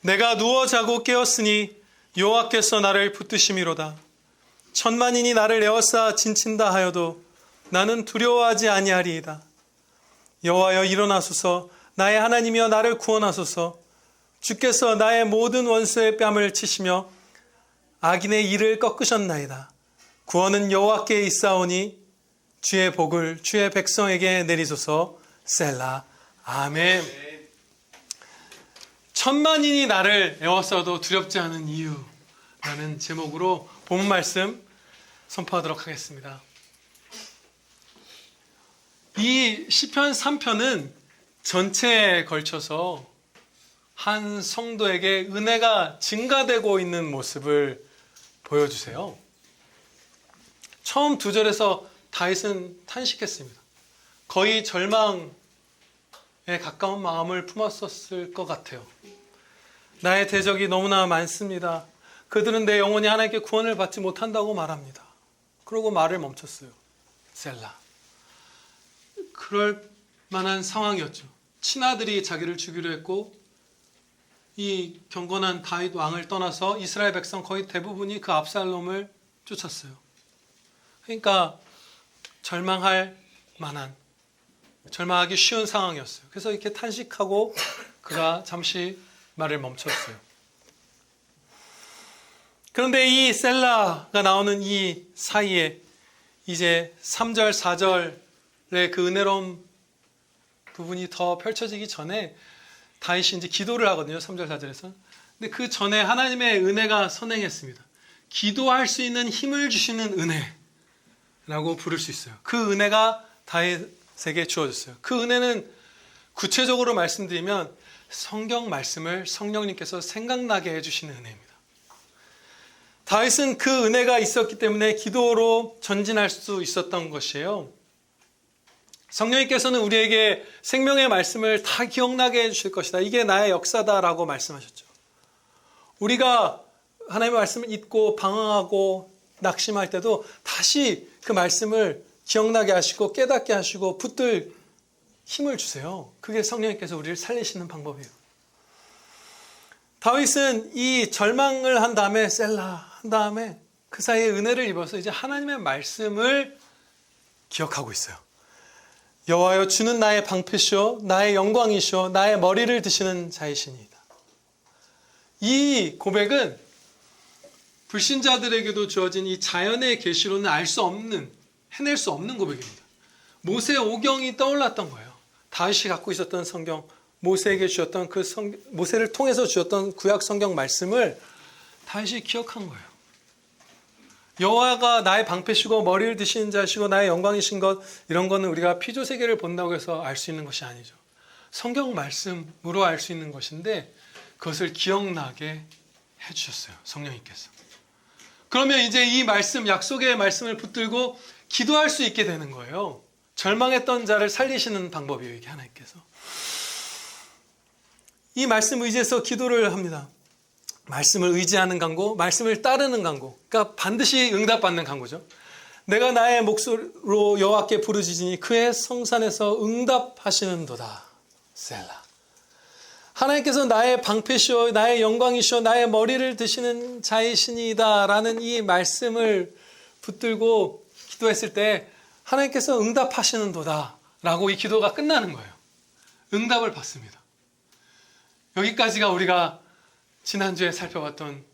내가 누워 자고 깨었으니 여호와께서 나를 붙드심이로다. 천만인이 나를 에워싸 진친다 하여도 나는 두려워하지 아니하리이다. 여호와여 일어나소서. 나의 하나님이여 나를 구원하소서. 주께서 나의 모든 원수의 뺨을 치시며 악인의 이를 꺾으셨나이다. 구원은 여호와께 있사오니 주의 복을 주의 백성에게 내리소서. 셀라. 아멘. 천만인이 나를 에워싸도 두렵지 않은 이유라는 제목으로 본문 말씀 선포하도록 하겠습니다. 이 시편 3편은 전체에 걸쳐서 한 성도에게 은혜가 증가되고 있는 모습을 보여주세요. 처음 2절에서 다윗은 탄식했습니다. 거의 절망에 가까운 마음을 품었었을 것 같아요. 나의 대적이 너무나 많습니다. 그들은 내 영혼이 하나님께 구원을 받지 못한다고 말합니다. 그러고 말을 멈췄어요. 셀라. 그럴 만한 상황이었죠. 친아들이 자기를 죽이려 했고 이 경건한 다윗 왕을 떠나서 이스라엘 백성 거의 대부분이 그 압살롬을 쫓았어요. 그러니까 절망하기 쉬운 상황이었어요. 그래서 이렇게 탄식하고 그가 잠시 말을 멈췄어요. 그런데 이 셀라가 나오는 이 사이에 이제 3절, 4절의 그 은혜로운 부분이 더 펼쳐지기 전에 다윗이 이제 기도를 하거든요. 3절, 4절에서. 근데 그 전에 하나님의 은혜가 선행했습니다. 기도할 수 있는 힘을 주시는 은혜라고 부를 수 있어요. 그 은혜가 다윗에게 주어졌어요. 그 은혜는 구체적으로 말씀드리면 성경 말씀을 성령님께서 생각나게 해주시는 은혜입니다. 다윗은 그 은혜가 있었기 때문에 기도로 전진할 수 있었던 것이에요. 성령님께서는 우리에게 생명의 말씀을 다 기억나게 해주실 것이다. 이게 나의 역사다라고 말씀하셨죠. 우리가 하나님의 말씀을 잊고 방황하고 낙심할 때도 다시 그 말씀을 기억나게 하시고 깨닫게 하시고 붙들 힘을 주세요. 그게 성령님께서 우리를 살리시는 방법이에요. 다윗은 이 절망을 한 다음에 셀라 한 다음에 그 사이에 은혜를 입어서 이제 하나님의 말씀을 기억하고 있어요. 여호와여 주는 나의 방패시오 나의 영광이시오 나의 머리를 드시는 자이시니이다. 이 고백은 불신자들에게도 주어진 이 자연의 계시로는 알 수 없는, 해낼 수 없는 고백입니다. 모세 오경이 떠올랐던 거예요. 다윗이 갖고 있었던 성경, 모세에게 주었던 모세를 통해서 주었던 구약 성경 말씀을 다윗이 기억한 거예요. 여호와가 나의 방패시고 머리를 드시는 자시고 나의 영광이신 것, 이런 거는 우리가 피조세계를 본다고 해서 알 수 있는 것이 아니죠. 성경 말씀으로 알 수 있는 것인데 그것을 기억나게 해주셨어요. 성령님께서. 그러면 이제 이 말씀, 약속의 말씀을 붙들고 기도할 수 있게 되는 거예요. 절망했던 자를 살리시는 방법이에요. 이게 하나님께서. 이 말씀 의지해서 기도를 합니다. 말씀을 의지하는 강구, 말씀을 따르는 강구. 그러니까 반드시 응답받는 강구죠. 내가 나의 목소리로 여호와께 부르짖으니 그의 성산에서 응답하시는도다. 셀라. 하나님께서 나의 방패시오, 나의 영광이시오, 나의 머리를 드시는 자이시니이다 라는 이 말씀을 붙들고 기도했을 때 하나님께서 응답하시는도다 라고 이 기도가 끝나는 거예요. 응답을 받습니다. 여기까지가 우리가 지난주에 살펴봤던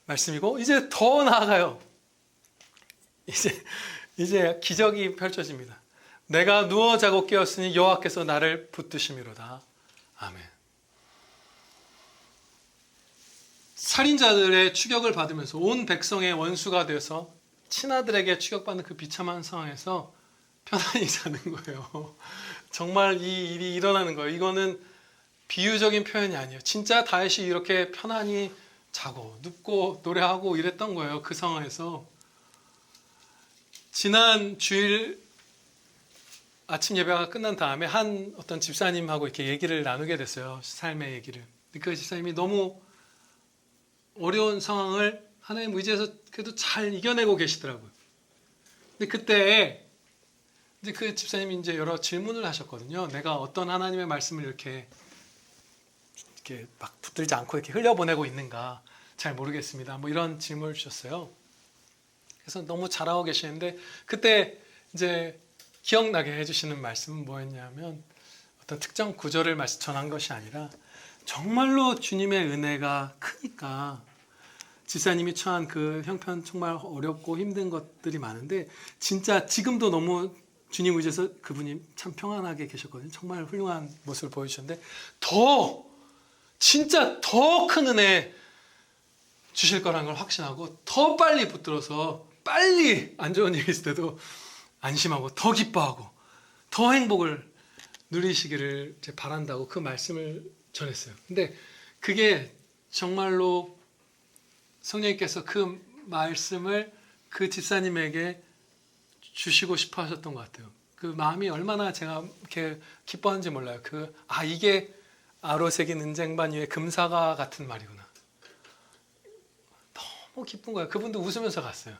말씀이고 이제 더 나아가요. 이제 기적이 펼쳐집니다. 내가 누워 자고 깨었으니 여호와께서 나를 붙드심이로다. 아멘. 살인자들의 추격을 받으면서 온 백성의 원수가 되어서 친아들에게 추격받는 그 비참한 상황에서 편안히 자는 거예요. 정말 이 일이 일어나는 거예요. 이거는 비유적인 표현이 아니에요. 진짜 다윗이 이렇게 편안히 자고 눕고 노래하고 이랬던 거예요. 그 상황에서. 지난 주일 아침 예배가 끝난 다음에 한 어떤 집사님하고 이렇게 얘기를 나누게 됐어요. 삶의 얘기를. 그 집사님이 너무 어려운 상황을 하나님 의지해서 그래도 잘 이겨내고 계시더라고요. 근데 그때 이제 그 집사님이 이제 여러 질문을 하셨거든요. 내가 어떤 하나님의 말씀을 이렇게 이렇게 막 붙들지 않고 이렇게 흘려보내고 있는가 잘 모르겠습니다. 뭐 이런 질문을 주셨어요. 그래서 너무 잘하고 계시는데 그때 이제 기억나게 해주시는 말씀은 뭐였냐면 어떤 특정 구절을 전한 것이 아니라 정말로 주님의 은혜가 크니까 지사님이 처한 그 형편 정말 어렵고 힘든 것들이 많은데 진짜 지금도 너무 주님 의지해서 그분이 참 평안하게 계셨거든요. 정말 훌륭한 모습을 보여주셨는데 진짜 더 큰 은혜 주실 거라는 걸 확신하고 더 빨리 붙들어서 빨리 안 좋은 일이 있을 때도 안심하고 더 기뻐하고 더 행복을 누리시기를 바란다고 그 말씀을 전했어요. 근데 그게 정말로 성령님께서 그 말씀을 그 집사님에게 주시고 싶어 하셨던 것 같아요. 그 마음이 얼마나 제가 이렇게 기뻐하는지 몰라요. 이게 아로새긴 은쟁반 위에 금사가 같은 말이구나. 너무 기쁜 거예요. 그분도 웃으면서 갔어요.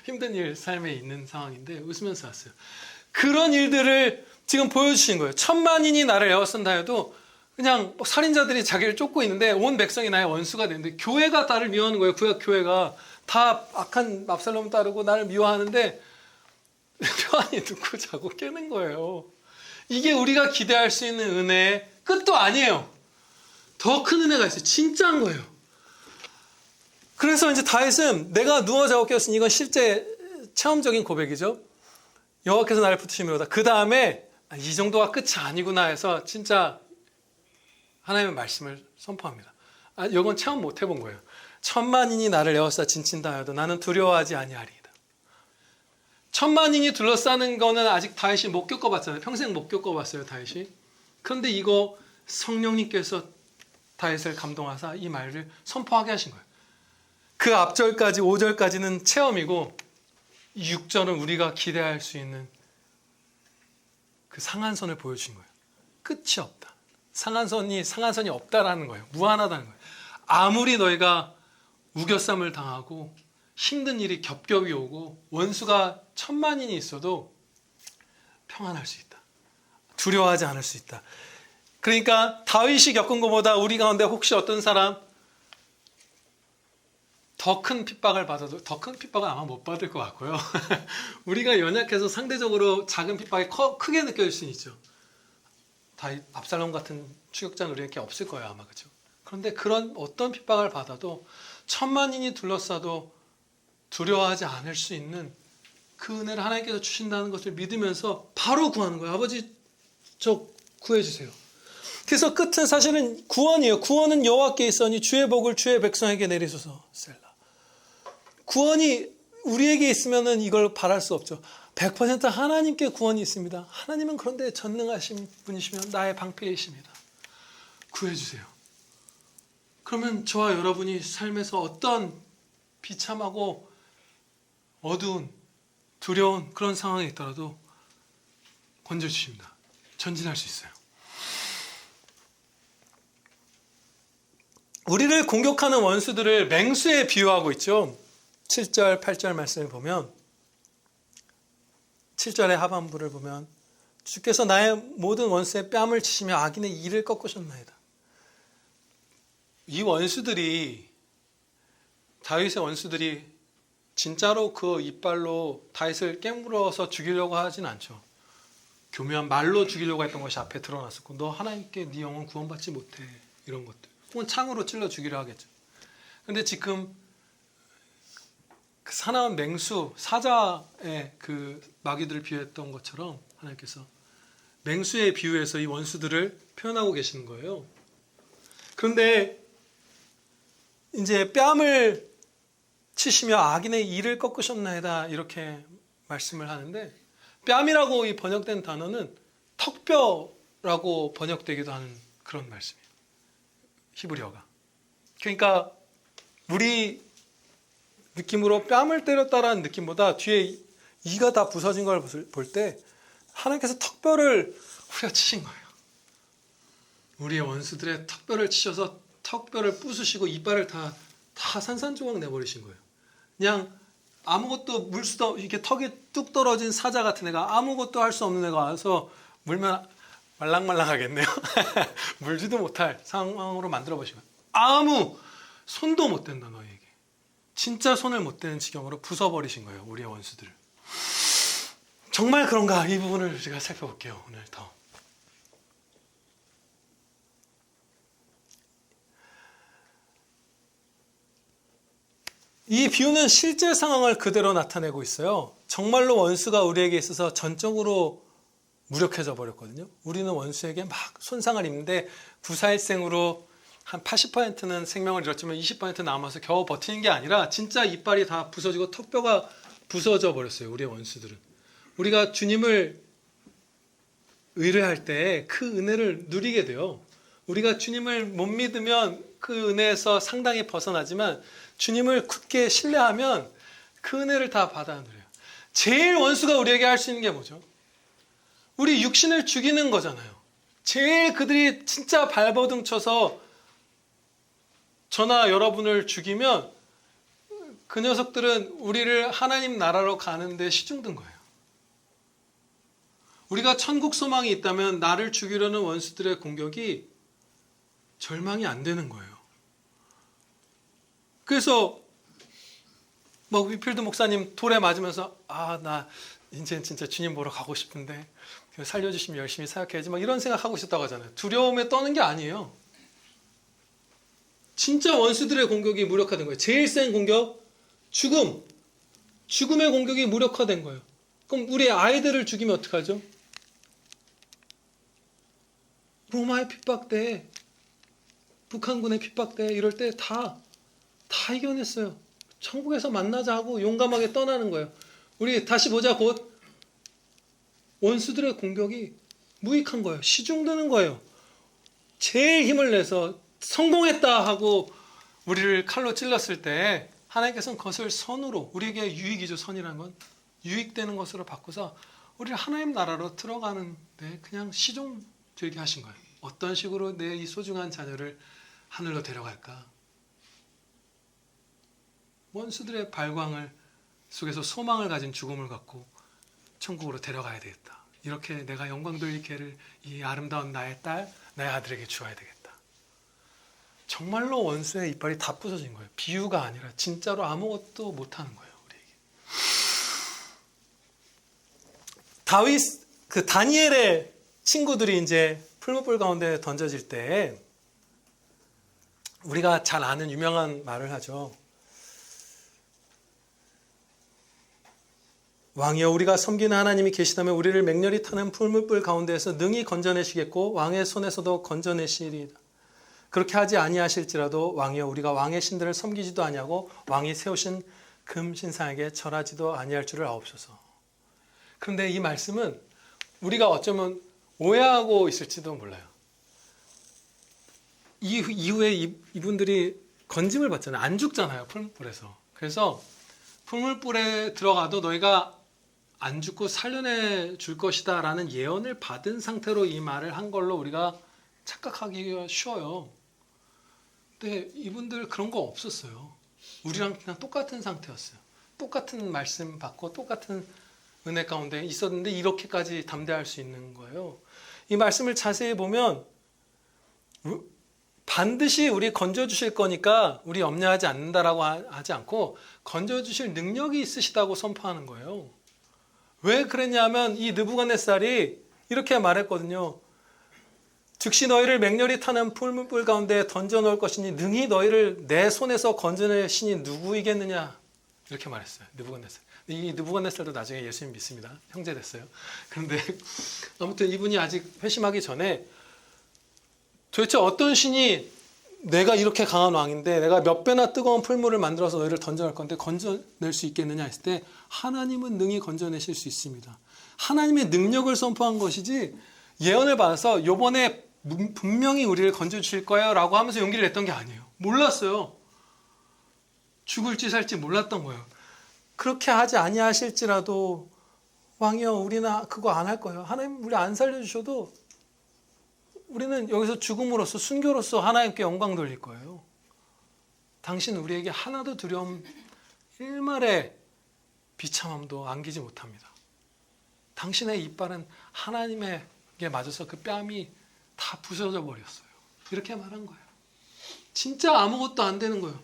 힘든 일 삶에 있는 상황인데 웃으면서 갔어요. 그런 일들을 지금 보여주신 거예요. 10,000만인이 나를 에워싼다 해도 그냥 살인자들이 자기를 쫓고 있는데 온 백성이 나의 원수가 되는데 교회가 나를 미워하는 거예요. 구약 교회가 다 악한 압살롬 따르고 나를 미워하는데 평안히 눕고 자고 깨는 거예요. 이게 우리가 기대할 수 있는 은혜의 끝도 아니에요. 더 큰 은혜가 있어요. 진짜인 거예요. 그래서 이제 다윗은 내가 누워 자고 깨었으니 이건 실제 체험적인 고백이죠. 여호와께서 나를 붙드심이로다. 그 다음에 이 정도가 끝이 아니구나 해서 진짜 하나님의 말씀을 선포합니다. 이건 체험 못 해본 거예요. 10,000만인이 나를 에워싸 진친다 하여도 나는 두려워하지 아니하리이다. 10,000만인이 둘러싸는 거는 아직 다윗이 못 겪어봤잖아요. 평생 못 겪어봤어요, 다윗이. 그런데 이거 성령님께서 다윗을 감동하사 이 말을 선포하게 하신 거예요. 그 앞절까지 5절까지는 체험이고 6절은 우리가 기대할 수 있는 그 상한선을 보여주신 거예요. 끝이 없다. 상한선이 없다라는 거예요. 무한하다는 거예요. 아무리 너희가 우겨쌈을 당하고 힘든 일이 겹겹이 오고 원수가 10,000만인이 있어도 평안할 수 있다. 두려워하지 않을 수 있다. 그러니까 다윗이 겪은 것보다 우리 가운데 혹시 어떤 사람 더 큰 핍박을 받아도 더 큰 핍박은 아마 못 받을 것 같고요. 우리가 연약해서 상대적으로 작은 핍박이 크게 느껴질 수는 있죠. 다윗, 압살롬 같은 추격자는 우리에게 없을 거예요, 아마. 그렇죠? 그런데 그런 어떤 핍박을 받아도 10,000만인이 둘러싸도 두려워하지 않을 수 있는 그 은혜를 하나님께서 주신다는 것을 믿으면서 바로 구하는 거예요. 아버지, 저 구해주세요. 그래서 끝은 사실은 구원이에요. 구원은 여호와께 있으니 주의 복을 주의 백성에게 내리소서. 셀라. 구원이 우리에게 있으면 이걸 바랄 수 없죠. 100% 하나님께 구원이 있습니다. 하나님은 그런데 전능하신 분이시면 나의 방패이십니다. 구해주세요. 그러면 저와 여러분이 삶에서 어떤 비참하고 어두운 두려운 그런 상황에 있더라도 건져주십니다. 전진할 수 있어요. 우리를 공격하는 원수들을 맹수에 비유하고 있죠. 7절, 8절 말씀을 보면 7절의 하반부를 보면 주께서 나의 모든 원수의 뺨을 치시며 악인의 이를 꺾으셨나이다. 이 원수들이 다윗의 원수들이 진짜로 그 이빨로 다윗을 깨물어서 죽이려고 하진 않죠. 교묘한 말로 죽이려고 했던 것이 앞에 드러났었고 너 하나님께 네 영혼 구원받지 못해 이런 것들. 혹은 창으로 찔러 죽이려 하겠죠. 그런데 지금 그 사나운 맹수, 사자의 그 마귀들을 비유했던 것처럼 하나님께서 맹수에 비유해서 이 원수들을 표현하고 계시는 거예요. 그런데 이제 뺨을 치시며 악인의 이를 꺾으셨나이다 이렇게 말씀을 하는데 뺨이라고 이 번역된 단어는 턱뼈라고 번역되기도 하는 그런 말씀이에요. 히브리어가. 그러니까 우리 느낌으로 뺨을 때렸다라는 느낌보다 뒤에 이가 다 부서진 걸 볼 때 하나님께서 턱뼈를 후려치신 거예요. 우리의 원수들의 턱뼈를 치셔서 턱뼈를 부수시고 이빨을 다 산산조각 내버리신 거예요. 그냥 아무것도 물 수도 이렇게 턱이 뚝 떨어진 사자 같은 애가 아무것도 할 수 없는 애가 와서 물면 말랑말랑하겠네요. 물지도 못할 상황으로 만들어 보시면 아무 손도 못 댄다 너희에게. 진짜 손을 못 대는 지경으로 부숴버리신 거예요. 우리의 원수들을. 정말 그런가? 이 부분을 제가 살펴볼게요. 오늘 더. 이 비유는 실제 상황을 그대로 나타내고 있어요. 정말로 원수가 우리에게 있어서 전적으로 무력해져 버렸거든요. 우리는 원수에게 막 손상을 입는데 구사일생으로 한 80%는 생명을 잃었지만 20% 남아서 겨우 버티는 게 아니라 진짜 이빨이 다 부서지고 턱뼈가 부서져 버렸어요. 우리의 원수들은. 우리가 주님을 의뢰할 때 그 은혜를 누리게 돼요. 우리가 주님을 못 믿으면 그 은혜에서 상당히 벗어나지만 주님을 굳게 신뢰하면 그 은혜를 다 받아 누려요. 제일 원수가 우리에게 할 수 있는 게 뭐죠? 우리 육신을 죽이는 거잖아요. 제일 그들이 진짜 발버둥 쳐서 저나 여러분을 죽이면 그 녀석들은 우리를 하나님 나라로 가는데 시중든 거예요. 우리가 천국 소망이 있다면 나를 죽이려는 원수들의 공격이 절망이 안 되는 거예요. 그래서 막 위필드 목사님 돌에 맞으면서 나 이제 진짜 주님 보러 가고 싶은데 살려주시면 열심히 사역해야지 막 이런 생각하고 있었다고 하잖아요. 두려움에 떠는 게 아니에요. 진짜 원수들의 공격이 무력화된 거예요. 제일 센 공격, 죽음의 공격이 무력화된 거예요. 그럼 우리 아이들을 죽이면 어떡하죠? 로마의 핍박대, 북한군의 핍박대 이럴 때 다 이겨냈어요. 천국에서 만나자 하고 용감하게 떠나는 거예요. 우리 다시 보자 곧 원수들의 공격이 무익한 거예요. 시중드는 거예요. 제일 힘을 내서 성공했다 하고 우리를 칼로 찔렀을 때 하나님께서는 그것을 선으로, 우리에게 유익이죠. 선이라는 건 유익되는 것으로 바꾸서 우리를 하나님 나라로 들어가는데 그냥 시종되게 하신 거예요. 어떤 식으로 내 이 소중한 자녀를 하늘로 데려갈까? 원수들의 발광을 속에서 소망을 가진 죽음을 갖고 천국으로 데려가야 되겠다. 이렇게 내가 영광 돌릴 기회를 이 아름다운 나의 딸, 나의 아들에게 주어야 되겠다. 정말로 원수의 이빨이 다 부서진 거예요. 비유가 아니라 진짜로 아무것도 못하는 거예요. 우리에게. 다니엘의 친구들이 이제 풀무불 가운데 던져질 때 우리가 잘 아는 유명한 말을 하죠. 왕이여 우리가 섬기는 하나님이 계시다면 우리를 맹렬히 타는 풀무불 가운데에서 능히 건져내시겠고 왕의 손에서도 건져내시리이다. 그렇게 하지 아니하실지라도 왕이여 우리가 왕의 신들을 섬기지도 아니하고 왕이 세우신 금신상에게 절하지도 아니할 줄을 아옵소서. 그런데 이 말씀은 우리가 어쩌면 오해하고 있을지도 몰라요. 이후에 이분들이 건짐을 받잖아요. 안 죽잖아요. 풀무불에서. 그래서 풀무불에 들어가도 너희가 안 죽고 살려내 줄 것이다 라는 예언을 받은 상태로 이 말을 한 걸로 우리가 착각하기가 쉬워요. 근데 이분들 그런 거 없었어요. 우리랑 그냥 똑같은 상태였어요. 똑같은 말씀 받고 똑같은 은혜 가운데 있었는데 이렇게까지 담대할 수 있는 거예요. 이 말씀을 자세히 보면 반드시 우리 건져주실 거니까 우리 염려하지 않는다라고 하지 않고 건져주실 능력이 있으시다고 선포하는 거예요. 왜 그랬냐면 이 느부갓네살이 이렇게 말했거든요. 즉시 너희를 맹렬히 타는 풀무불 가운데 던져놓을 것이니 능히 너희를 내 손에서 건져낼 신이 누구이겠느냐 이렇게 말했어요. 느부갓네살. 이 느부갓네살도 나중에 예수님 믿습니다. 형제 됐어요. 그런데 아무튼 이분이 아직 회심하기 전에 도대체 어떤 신이 내가 이렇게 강한 왕인데 내가 몇 배나 뜨거운 풀물을 만들어서 너희를 던져낼 건데 건져낼 수 있겠느냐 했을 때 하나님은 능히 건져내실 수 있습니다. 하나님의 능력을 선포한 것이지 예언을 받아서 요번에 분명히 우리를 건져주실 거예요 라고 하면서 용기를 냈던 게 아니에요. 몰랐어요. 죽을지 살지 몰랐던 거예요. 그렇게 하지 아니하실지라도 왕이여 우리는 그거 안 할 거예요. 하나님 우리 안 살려주셔도 우리는 여기서 죽음으로써 순교로서 하나님께 영광 돌릴 거예요. 당신 우리에게 하나도 두려움 일말의 비참함도 안기지 못합니다. 당신의 이빨은 하나님의 맞아서 그 뺨이 다 부서져 버렸어요. 이렇게 말한 거예요. 진짜 아무것도 안 되는 거예요.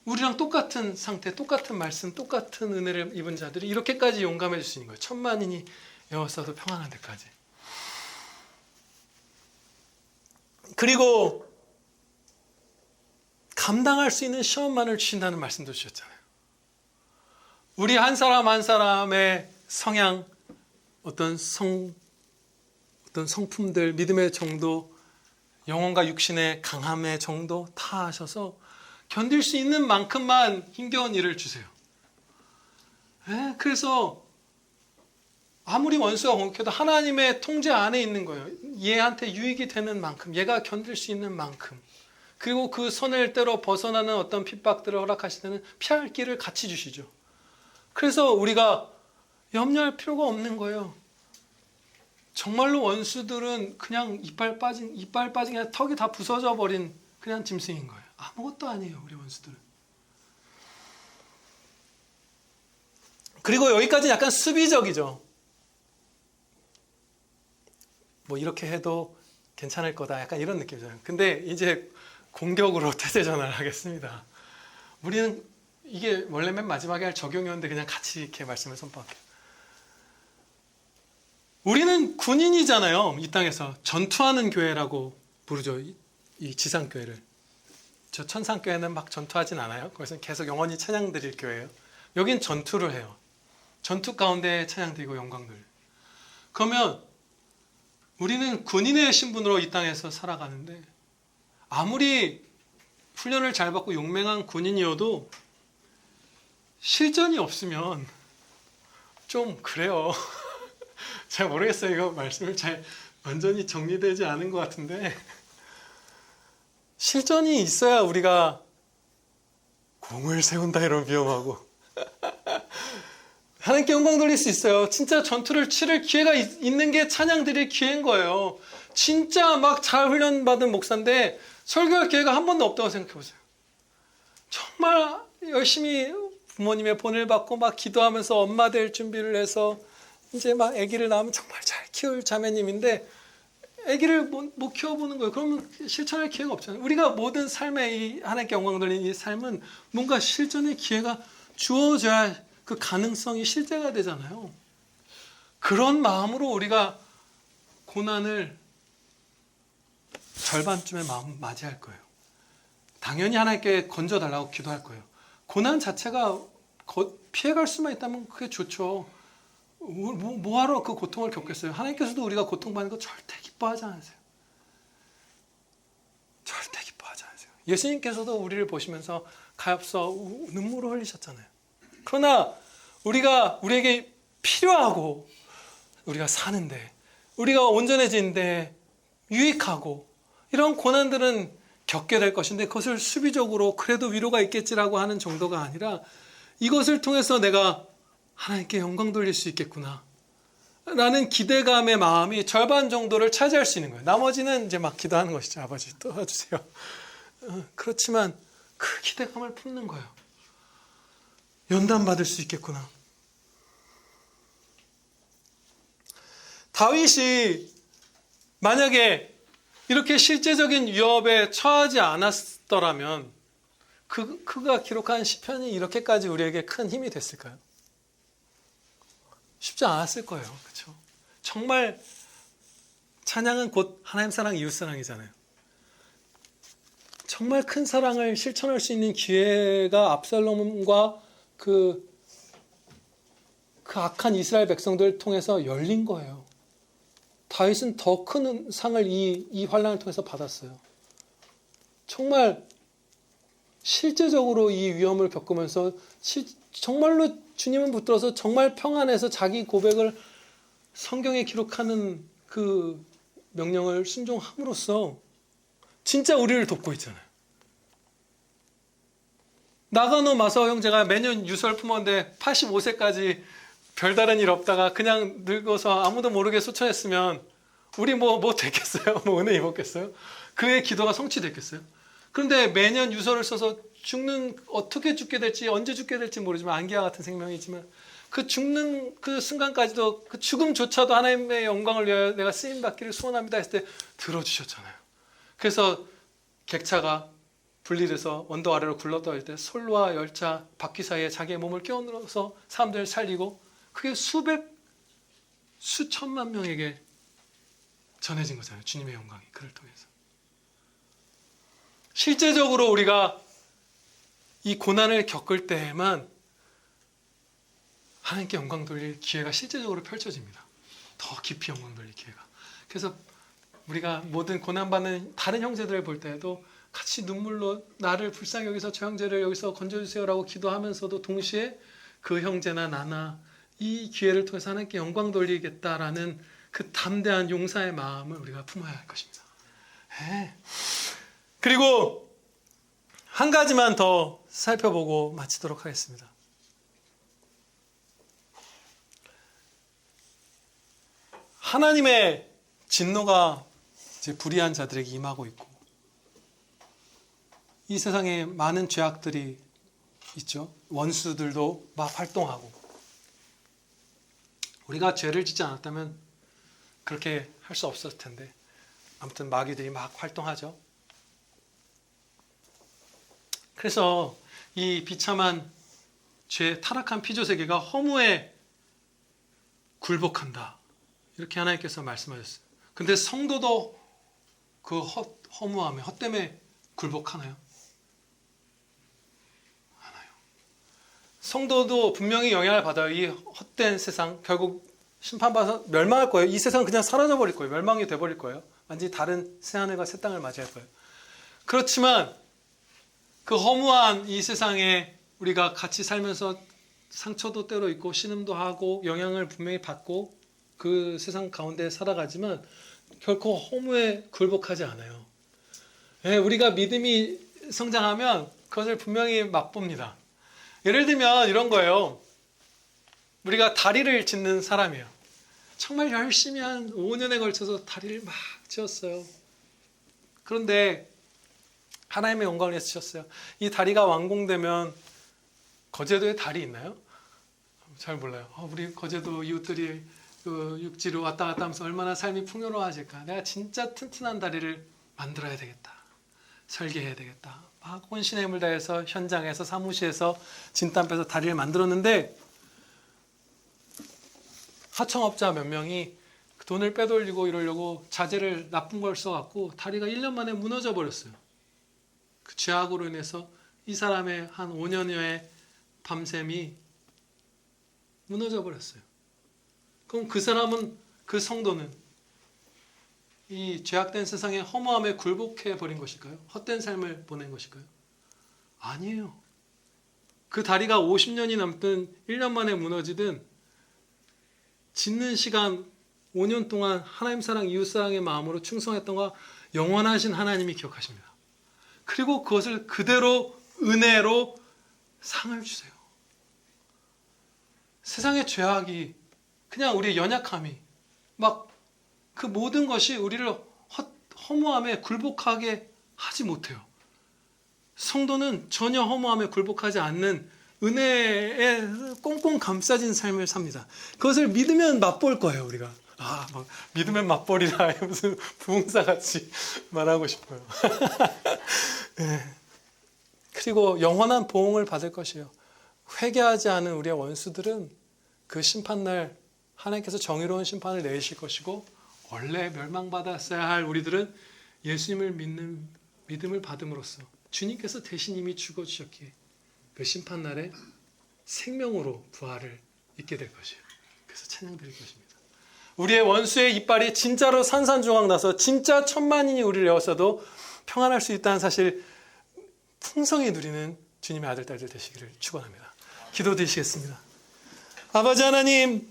우리랑 똑같은 상태, 똑같은 말씀, 똑같은 은혜를 입은 자들이 이렇게까지 용감해질 수 있는 거예요. 천만인이 에워싸도 평안한 데까지. 그리고 감당할 수 있는 시험만을 주신다는 말씀도 주셨잖아요. 우리 한 사람 한 사람의 성향, 어떤 성품들, 믿음의 정도, 영혼과 육신의 강함의 정도 다 아셔서 견딜 수 있는 만큼만 힘겨운 일을 주세요. 그래서 아무리 원수가 공격해도 하나님의 통제 안에 있는 거예요. 얘한테 유익이 되는 만큼, 얘가 견딜 수 있는 만큼. 그리고 그 선을 때로 벗어나는 어떤 핍박들을 허락하실 때는 피할 길을 같이 주시죠. 그래서 우리가 염려할 필요가 없는 거예요. 정말로 원수들은 그냥 이빨 빠진 게 아니라 턱이 다 부서져 버린 그냥 짐승인 거예요. 아무것도 아니에요, 우리 원수들은. 그리고 여기까지 약간 수비적이죠. 뭐 이렇게 해도 괜찮을 거다, 약간 이런 느낌이잖아요. 근데 이제 공격으로 태세 전환을 하겠습니다. 우리는 이게 원래 맨 마지막에 할 적용이었는데 그냥 같이 이렇게 말씀을 선포할게요. 우리는 군인이잖아요. 이 땅에서 전투하는 교회라고 부르죠. 이 지상교회를. 저 천상교회는 막 전투하진 않아요. 거기서는 계속 영원히 찬양 드릴 교회예요. 여긴 전투를 해요. 전투 가운데 찬양 드리고 영광 돌려요. 그러면 우리는 군인의 신분으로 이 땅에서 살아가는데 아무리 훈련을 잘 받고 용맹한 군인이어도 실전이 없으면 좀 그래요. 잘 모르겠어요. 이거 말씀을 잘 완전히 정리되지 않은 것 같은데 실전이 있어야 우리가 공을 세운다 이런 위험하고 하나님께 영광 돌릴 수 있어요. 진짜 전투를 치를 기회가 있는 게 찬양 드릴 기회인 거예요. 진짜 막 잘 훈련받은 목사인데 설교할 기회가 한 번도 없다고 생각해 보세요. 정말 열심히 부모님의 본을 받고 막 기도하면서 엄마 될 준비를 해서 이제 막 아기를 낳으면 정말 잘 키울 자매님인데 아기를 못 키워보는 거예요. 그러면 실천할 기회가 없잖아요. 우리가 모든 삶에 이 하나님께 영광 돌리는 이 삶은 뭔가 실전의 기회가 주어져야 그 가능성이 실제가 되잖아요. 그런 마음으로 우리가 고난을 절반쯤에 맞이할 거예요. 당연히 하나님께 건져달라고 기도할 거예요. 고난 자체가 피해갈 수만 있다면 그게 좋죠. 뭐하러 그 고통을 겪겠어요? 하나님께서도 우리가 고통받는 거 절대 기뻐하지 않으세요. 절대 기뻐하지 않으세요. 예수님께서도 우리를 보시면서 가엾어 눈물을 흘리셨잖아요. 그러나 우리에게 필요하고 우리가 사는데 우리가 온전해지는데 유익하고 이런 고난들은 겪게 될 것인데 그것을 수비적으로 그래도 위로가 있겠지라고 하는 정도가 아니라 이것을 통해서 내가 하나님께 영광 돌릴 수 있겠구나 라는 기대감의 마음이 절반 정도를 차지할 수 있는 거예요. 나머지는 이제 막 기도하는 것이죠. 아버지 도와주세요. 그렇지만 그 기대감을 품는 거예요. 연단받을 수 있겠구나. 다윗이 만약에 이렇게 실제적인 위협에 처하지 않았더라면 그가 기록한 시편이 이렇게까지 우리에게 큰 힘이 됐을까요? 쉽지 않았을 거예요. 그렇죠? 정말 찬양은 곧 하나님 사랑, 이웃 사랑이잖아요. 정말 큰 사랑을 실천할 수 있는 기회가 압살롬과 그 악한 이스라엘 백성들을 통해서 열린 거예요. 다윗은 더 큰 상을 이 환난을 통해서 받았어요. 정말 실제적으로 이 위험을 겪으면서 정말로 주님을 붙들어서 정말 평안해서 자기 고백을 성경에 기록하는 그 명령을 순종함으로써 진짜 우리를 돕고 있잖아요. 나가노 마사오 형제가 매년 유설 품었는데 85세까지 별다른 일 없다가 그냥 늙어서 아무도 모르게 소천했으면 우리 뭐 됐겠어요? 뭐 은혜 입었겠어요? 그의 기도가 성취됐겠어요? 그런데 매년 유서를 써서 어떻게 죽게 될지 언제 죽게 될지 모르지만 안개와 같은 생명이지만 그 죽는 그 순간까지도 그 죽음조차도 하나님의 영광을 위하여 내가 쓰임받기를 소원합니다 했을 때 들어주셨잖아요. 그래서 객차가 분리돼서 언덕 아래로 굴러떨어질 때 솔로와 열차 바퀴 사이에 자기의 몸을 끼워넣어서 사람들을 살리고 그게 수천만 명에게 전해진 거잖아요. 주님의 영광이 그를 통해서. 실제적으로 우리가 이 고난을 겪을 때에만 하나님께 영광 돌릴 기회가 실제적으로 펼쳐집니다. 더 깊이 영광 돌릴 기회가. 그래서 우리가 모든 고난받는 다른 형제들을 볼 때에도 같이 눈물로 나를 불쌍히 여기서 저 형제를 여기서 건져주세요라고 기도하면서도 동시에 그 형제나 나나 이 기회를 통해서 하나님께 영광 돌리겠다라는 그 담대한 용사의 마음을 우리가 품어야 할 것입니다. 그리고 한 가지만 더 살펴보고 마치도록 하겠습니다. 하나님의 진노가 이제 불의한 자들에게 임하고 있고 이 세상에 많은 죄악들이 있죠. 원수들도 막 활동하고 우리가 죄를 짓지 않았다면 그렇게 할 수 없었을 텐데 아무튼 마귀들이 막 활동하죠. 그래서 이 비참한 죄 타락한 피조세계가 허무에 굴복한다. 이렇게 하나님께서 말씀하셨어요. 근데 성도도 그 허무함에 헛됨에 굴복하나요? 하나요. 성도도 분명히 영향을 받아요. 이 헛된 세상 결국 심판받아서 멸망할 거예요. 이 세상은 그냥 사라져버릴 거예요. 멸망이 돼버릴 거예요. 완전히 다른 새하늘과 새 땅을 맞이할 거예요. 그렇지만 그 허무한 이 세상에 우리가 같이 살면서 상처도 때로 있고 신음도 하고 영향을 분명히 받고 그 세상 가운데 살아가지만 결코 허무에 굴복하지 않아요. 우리가 믿음이 성장하면 그것을 분명히 맛봅니다. 예를 들면 이런 거예요. 우리가 다리를 짓는 사람이에요. 정말 열심히 한 5년에 걸쳐서 다리를 막 지었어요. 그런데 하나님의 영광을 위해서 지었어요. 이 다리가 완공되면 거제도에 달이 있나요? 잘 몰라요. 우리 거제도 이웃들이 그 육지로 왔다 갔다 하면서 얼마나 삶이 풍요로워질까. 내가 진짜 튼튼한 다리를 만들어야 되겠다. 설계해야 되겠다. 막 혼신의 힘을 다해서 현장에서 사무실에서 진땀 빼서 다리를 만들었는데 하청업자 몇 명이 돈을 빼돌리고 이러려고 자재를 나쁜 걸 써갖고 다리가 1년 만에 무너져 버렸어요. 그 죄악으로 인해서 이 사람의 한 5년여의 밤샘이 무너져 버렸어요. 그럼 그 사람은, 그 성도는 이 죄악된 세상의 허무함에 굴복해 버린 것일까요? 헛된 삶을 보낸 것일까요? 아니에요. 그 다리가 50년이 넘든 1년 만에 무너지든 짓는 시간 5년 동안 하나님 사랑, 이웃 사랑의 마음으로 충성했던 거 영원하신 하나님이 기억하십니다. 그리고 그것을 그대로 은혜로 상을 주세요. 세상의 죄악이 그냥 우리의 연약함이 막 그 모든 것이 우리를 허무함에 굴복하게 하지 못해요. 성도는 전혀 허무함에 굴복하지 않는 은혜에 꽁꽁 감싸진 삶을 삽니다. 그것을 믿으면 맛볼 거예요, 우리가. 막 믿으면 맛보리라 무슨 부흥사같이 말하고 싶어요. 네. 그리고 영원한 보응을 받을 것이에요. 회개하지 않은 우리의 원수들은 그 심판날 하나님께서 정의로운 심판을 내리실 것이고 원래 멸망받았어야 할 우리들은 예수님을 믿는 믿음을 받음으로써 주님께서 대신 이미 죽어주셨기에 그 심판날에 생명으로 부활을 입게 될 것이에요. 그래서 찬양드릴 것입니다. 우리의 원수의 이빨이 진짜로 산산조각 나서 진짜 천만인이 우리를 에워싸도 평안할 수 있다는 사실 풍성히 누리는 주님의 아들, 딸들 되시기를 축원합니다. 기도드리시겠습니다. 아버지 하나님,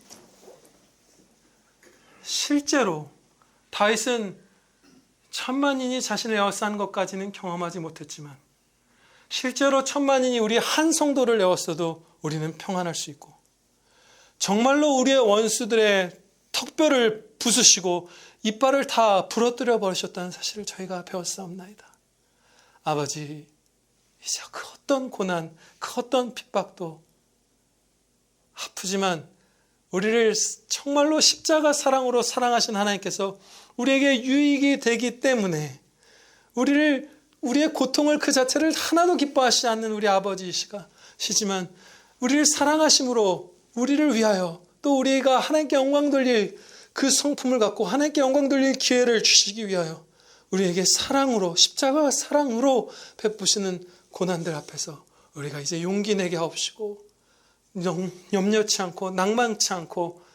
실제로 다윗은 천만인이 자신을 에워싼 것까지는 경험하지 못했지만 실제로 천만인이 우리 한 성도를 에워싸도 우리는 평안할 수 있고 정말로 우리의 원수들의 턱뼈를 부수시고 이빨을 다 부러뜨려 버리셨다는 사실을 저희가 배웠사옵나이다. 아버지, 이제 그 어떤 고난, 그 어떤 핍박도 아프지만 우리를 정말로 십자가 사랑으로 사랑하신 하나님께서 우리에게 유익이 되기 때문에 우리의 고통을 그 자체를 하나도 기뻐하시지 않는 우리 아버지시지만 우리를 사랑하심으로 우리를 위하여 또 우리가 하나님께 영광 돌릴 그 성품을 갖고 하나님께 영광 돌릴 기회를 주시기 위하여 우리에게 사랑으로 십자가 사랑으로 베푸시는 고난들 앞에서 우리가 이제 용기 내게 하옵시고 염려치 않고 낭망치 않고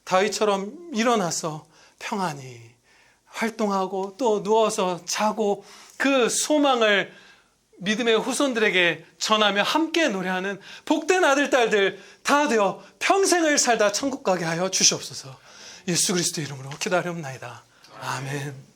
다윗처럼 일어나서 평안히 활동하고 또 누워서 자고 그 소망을 믿음의 후손들에게 전하며 함께 노래하는 복된 아들 딸들 다 되어 평생을 살다 천국 가게 하여 주시옵소서. 예수 그리스도 이름으로 기다리옵나이다. 아멘.